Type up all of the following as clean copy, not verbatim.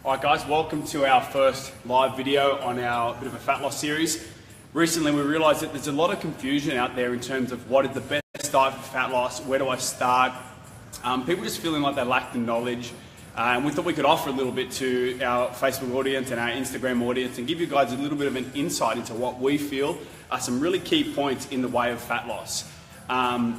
Alright guys, welcome to our first live video on our bit of a fat loss series. Recently we realised that there's a lot of confusion out there in terms of what is the best diet for fat loss, where do I start? People just feeling like they lack the knowledge, and we thought we could offer a little bit to our Facebook audience and our Instagram audience and give you guys a little bit of an insight into what we feel are some really key points in the way of fat loss.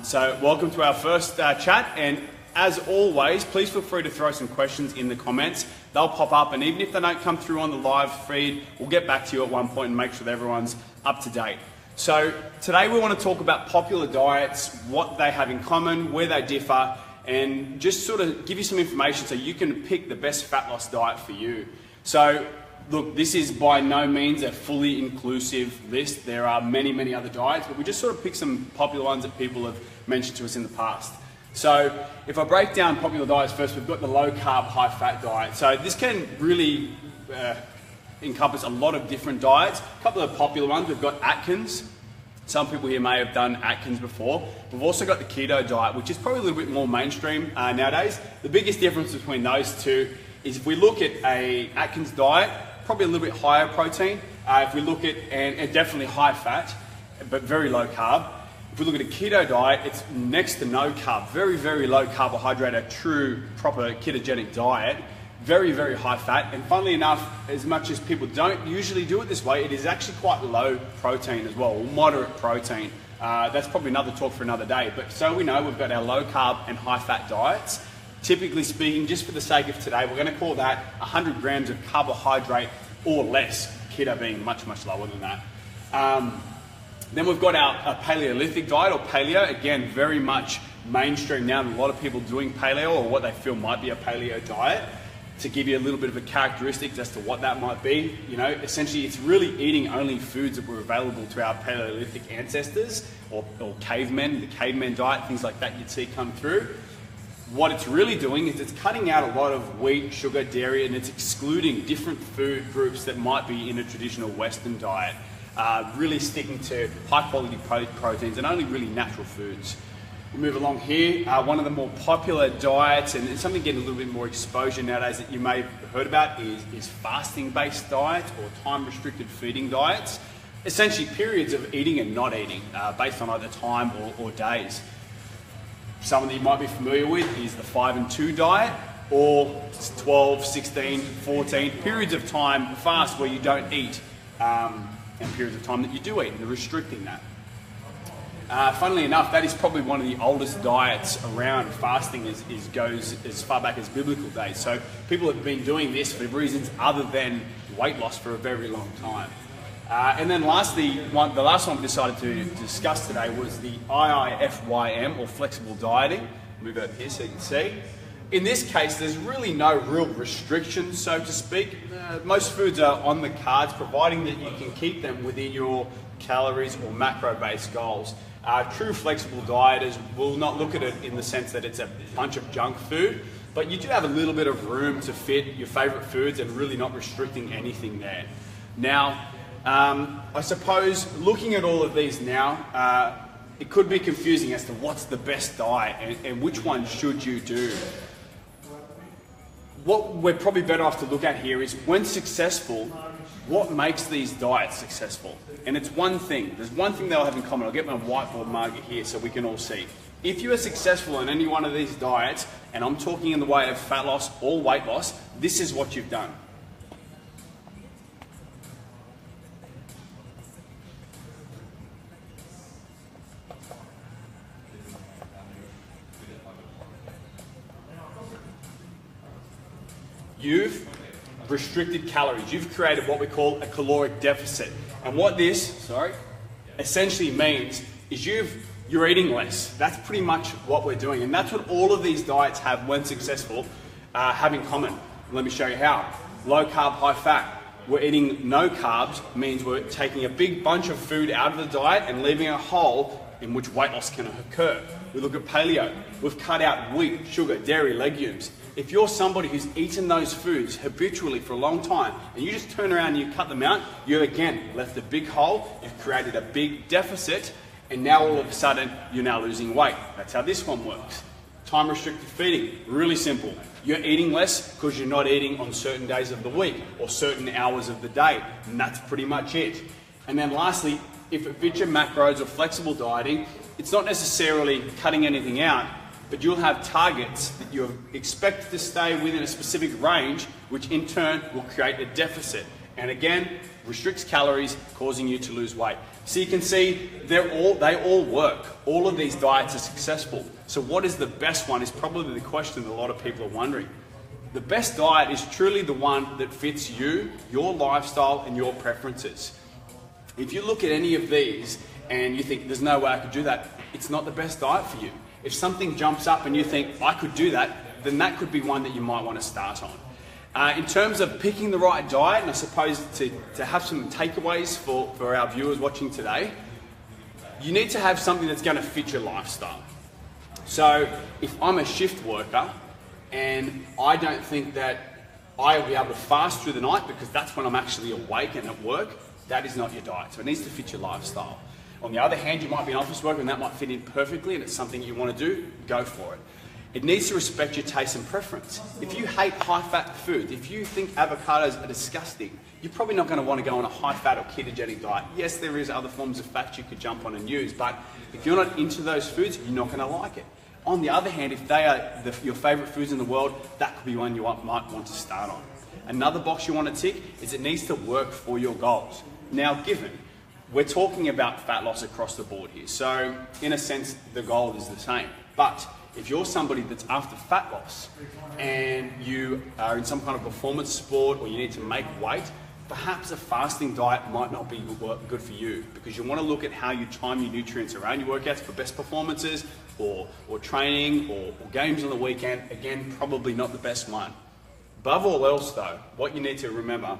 So welcome to our first chat, and as always, please feel free to throw some questions in the comments. They'll pop up, and even if they don't come through on the live feed, we'll get back to you at one point and make sure that everyone's up to date. So today we want to talk about popular diets, what they have in common, where they differ, and just sort of give you some information so you can pick the best fat loss diet for you. So look, this is by no means a fully inclusive list. There are many, many other diets, but we just sort of pick some popular ones that people have mentioned to us in the past. So if I break down popular diets first, we've got the low carb, high fat diet. So this can really encompass a lot of different diets. A couple of popular ones, we've got Atkins. Some people here may have done Atkins before. We've also got the keto diet, which is probably a little bit more mainstream nowadays. The biggest difference between those two is if we look at a Atkins diet, probably a little bit higher protein. If we look at, and definitely high fat, but very low carb. If we look at a keto diet, it's next to no carb, very, very low carbohydrate, a true, proper ketogenic diet, very, very high fat. And funnily enough, as much as people don't usually do it this way, it is actually quite low protein as well, or moderate protein. That's probably another talk for another day. But so we know we've got our low carb and high fat diets. Typically speaking, just for the sake of today, we're going to call that 100 grams of carbohydrate or less, keto being much, much lower than that. Then we've got our Paleolithic diet, or paleo, again, very much mainstream now. A lot of people doing paleo, or what they feel might be a paleo diet. To give you a little bit of a characteristics as to what that might be, you know, essentially it's really eating only foods that were available to our Paleolithic ancestors, or cavemen, the caveman diet, things like that you'd see come through. What it's really doing is it's cutting out a lot of wheat, sugar, dairy, and it's excluding different food groups that might be in a traditional Western diet. Really sticking to high quality proteins and only really natural foods. We move along here, one of the more popular diets, and it's something getting a little bit more exposure nowadays that you may have heard about, is fasting based diets or time restricted feeding diets. Essentially periods of eating and not eating based on either time or days. Some that you might be familiar with is the 5 and 2 diet, or 12, 16, 14, periods of time fast where you don't eat. And periods of time that you do eat, and they're restricting that. Funnily enough, that is probably one of the oldest diets around. Fasting goes as far back as biblical days. So people have been doing this for reasons other than weight loss for a very long time. And then lastly, the last one we decided to discuss today was the IIFYM, or flexible dieting. Move over here so you can see. In this case, there's really no real restrictions, so to speak. Most foods are on the cards, providing that you can keep them within your calories or macro-based goals. True flexible dieters will not look at it in the sense that it's a bunch of junk food, but you do have a little bit of room to fit your favorite foods and really not restricting anything there. Now, I suppose looking at all of these now, it could be confusing as to what's the best diet and which one should you do. What we're probably better off to look at here is, when successful, what makes these diets successful? And it's one thing. There's one thing they'll have in common. I'll get my whiteboard marker here so we can all see. If you are successful in any one of these diets, and I'm talking in the way of fat loss or weight loss, this is what you've done. You've restricted calories. You've created what we call a caloric deficit. And what this, essentially means is you're eating less. That's pretty much what we're doing. And that's what all of these diets have, when successful, have in common. Let me show you how. Low carb, high fat. We're eating no carbs, means we're taking a big bunch of food out of the diet and leaving a hole in which weight loss can occur. We look at paleo. We've cut out wheat, sugar, dairy, legumes. If you're somebody who's eaten those foods habitually for a long time, and you just turn around and you cut them out, you've again left a big hole, you've created a big deficit, and now all of a sudden you're now losing weight. That's how this one works. Time restricted feeding, really simple. You're eating less because you're not eating on certain days of the week or certain hours of the day, and that's pretty much it. And then lastly, if it fits your macros or flexible dieting, it's not necessarily cutting anything out, but you'll have targets that you're expected to stay within a specific range, which in turn will create a deficit. And again, restricts calories, causing you to lose weight. So you can see they all work. All of these diets are successful. So what is the best one is probably the question that a lot of people are wondering. The best diet is truly the one that fits you, your lifestyle, and your preferences. If you look at any of these and you think there's no way I could do that, it's not the best diet for you. If something jumps up and you think I could do that, then that could be one that you might want to start on. In terms of picking the right diet, and I suppose to have some takeaways for our viewers watching today, you need to have something that's going to fit your lifestyle. So if I'm a shift worker and I don't think that I'll be able to fast through the night because that's when I'm actually awake and at work, that is not your diet. So it needs to fit your lifestyle. On the other hand, you might be an office worker and that might fit in perfectly and it's something you want to do, go for it. It needs to respect your taste and preference. If you hate high-fat food, if you think avocados are disgusting, you're probably not going to want to go on a high-fat or ketogenic diet. Yes, there is other forms of fat you could jump on and use, but if you're not into those foods, you're not going to like it. On the other hand, if they are your favourite foods in the world, that could be one you might want to start on. Another box you want to tick is it needs to work for your goals. Now, given we're talking about fat loss across the board here, so in a sense, the goal is the same. But if you're somebody that's after fat loss and you are in some kind of performance sport or you need to make weight, perhaps a fasting diet might not be good for you because you want to look at how you time your nutrients around your workouts for best performances or training or games on the weekend. Again, probably not the best one. Above all else though, what you need to remember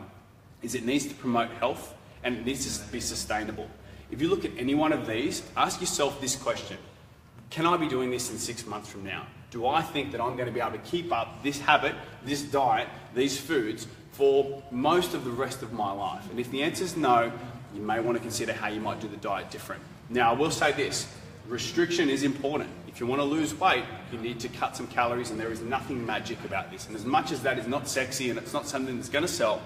is it needs to promote health and it needs to be sustainable. If you look at any one of these, ask yourself this question. Can I be doing this in 6 months from now? Do I think that I'm going to be able to keep up this habit, this diet, these foods for most of the rest of my life? And if the answer is no, you may want to consider how you might do the diet different. Now, I will say this, restriction is important. If you want to lose weight, you need to cut some calories and there is nothing magic about this. And as much as that is not sexy and it's not something that's going to sell,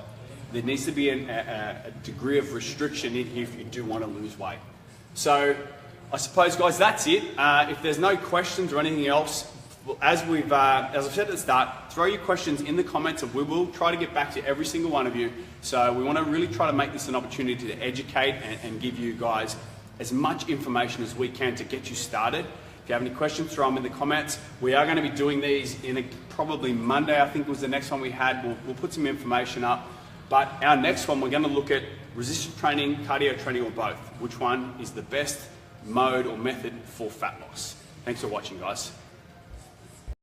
there needs to be a degree of restriction in here if you do want to lose weight. So, I suppose, guys, that's it. If there's no questions or anything else, as I've said at the start, throw your questions in the comments and we will try to get back to every single one of you. So we want to really try to make this an opportunity to educate and give you guys as much information as we can to get you started. If you have any questions, throw them in the comments. We are going to be doing these in probably Monday, I think was the next one we had. We'll put some information up. But our next one, we're going to look at resistance training, cardio training, or both. Which one is the best mode or method for fat loss? Thanks for watching, guys.